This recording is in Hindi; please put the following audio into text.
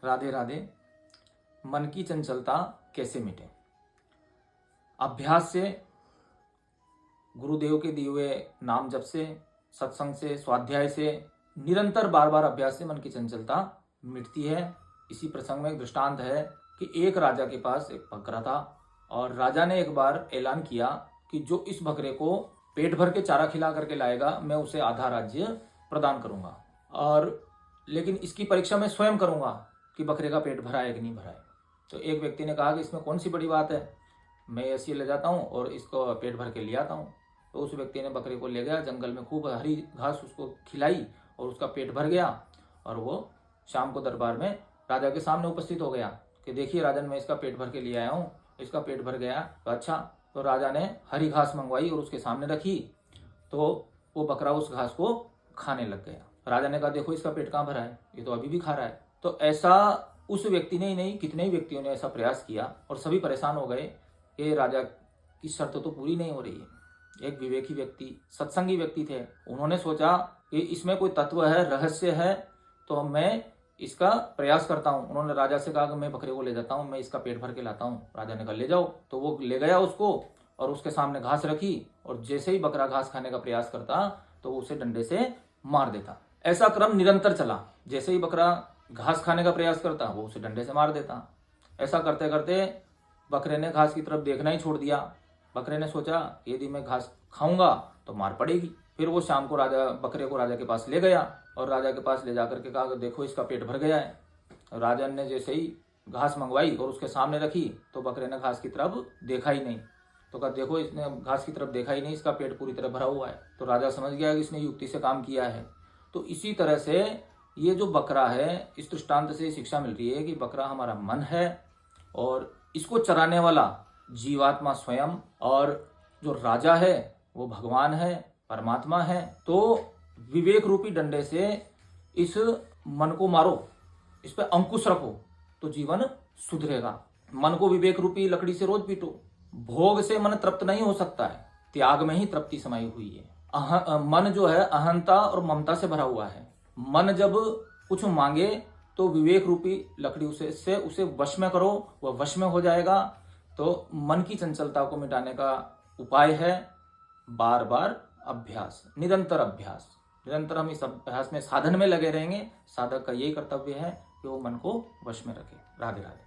राधे राधे। मन की चंचलता कैसे मिटे? अभ्यास से, गुरुदेव के दिए हुए नाम जप से, सत्संग से, स्वाध्याय से, निरंतर बार बार अभ्यास से मन की चंचलता मिटती है। इसी प्रसंग में एक दृष्टांत है कि एक राजा के पास एक बकरा था और राजा ने एक बार ऐलान किया कि जो इस बकरे को पेट भर के चारा खिला करके लाएगा मैं उसे आधा राज्य प्रदान करूंगा, और लेकिन इसकी परीक्षा मैं स्वयं करूंगा कि बकरे का पेट भरा है कि नहीं भरा है। तो एक व्यक्ति ने कहा कि इसमें कौन सी बड़ी बात है, मैं ऐसे ले जाता हूँ और इसको पेट भर के ले आता हूँ। तो उस व्यक्ति ने बकरे को ले गया, जंगल में खूब हरी घास उसको खिलाई और उसका पेट भर गया, और वो शाम को दरबार में राजा के सामने उपस्थित हो गया कि देखिए राजन, मैं इसका पेट भर के लिए आया हूँ, इसका पेट भर गया। तो अच्छा, तो राजा ने हरी घास मंगवाई और उसके सामने रखी, तो वो बकरा उस घास को खाने लग गया। राजा ने कहा देखो इसका पेट कहाँ भरा है, ये तो अभी भी खा रहा है। तो ऐसा उस व्यक्ति ने ही नहीं, कितने ही व्यक्तियों ने ऐसा प्रयास किया और सभी परेशान हो गए। ये राजा की शर्त तो पूरी नहीं हो रही है। एक विवेकी व्यक्ति, सत्संगी व्यक्ति थे, उन्होंने सोचा कि इसमें कोई तत्व है, रहस्य है, तो मैं इसका प्रयास करता हूँ। उन्होंने राजा से कहा कि मैं बकरे को ले जाता हूँ, मैं इसका पेट भर के लाता हूँ। राजा ने कहा ले जाओ। तो वो ले गया उसको और उसके सामने घास रखी, और जैसे ही बकरा घास खाने का प्रयास करता तो उसे डंडे से मार देता। ऐसा क्रम निरंतर चला। जैसे ही बकरा घास खाने का प्रयास करता वो उसे डंडे से मार देता। ऐसा करते करते बकरे ने घास की तरफ देखना ही छोड़ दिया। बकरे ने सोचा यदि मैं घास खाऊंगा तो मार पड़ेगी। फिर वो शाम को बकरे को राजा के पास ले गया और राजा के पास ले जाकर के कहा कि देखो इसका पेट भर गया है। राजा ने जैसे ही घास मंगवाई और उसके सामने रखी तो बकरे ने घास की तरफ देखा ही नहीं। तो कहा देखो इसने घास की तरफ देखा ही नहीं, इसका पेट पूरी तरह भरा हुआ है। तो राजा समझ गया कि इसने युक्ति से काम किया है। तो इसी तरह से ये जो बकरा है, इस दृष्टांत से शिक्षा मिल रही है कि बकरा हमारा मन है और इसको चराने वाला जीवात्मा स्वयं, और जो राजा है वो भगवान है, परमात्मा है। तो विवेक रूपी डंडे से इस मन को मारो, इस पे अंकुश रखो तो जीवन सुधरेगा। मन को विवेक रूपी लकड़ी से रोज पीटो। भोग से मन तृप्त नहीं हो सकता है, त्याग में ही तृप्ति समाई हुई है। मन जो है अहंता और ममता से भरा हुआ है। मन जब कुछ मांगे तो विवेक रूपी लकड़ी उसे वश में करो, वह वश में हो जाएगा। तो मन की चंचलता को मिटाने का उपाय है बार बार अभ्यास, निरंतर अभ्यास। निरंतर हम इस अभ्यास में, साधन में लगे रहेंगे। साधक का यही कर्तव्य है कि वो मन को वश में रखे। राधे राधे।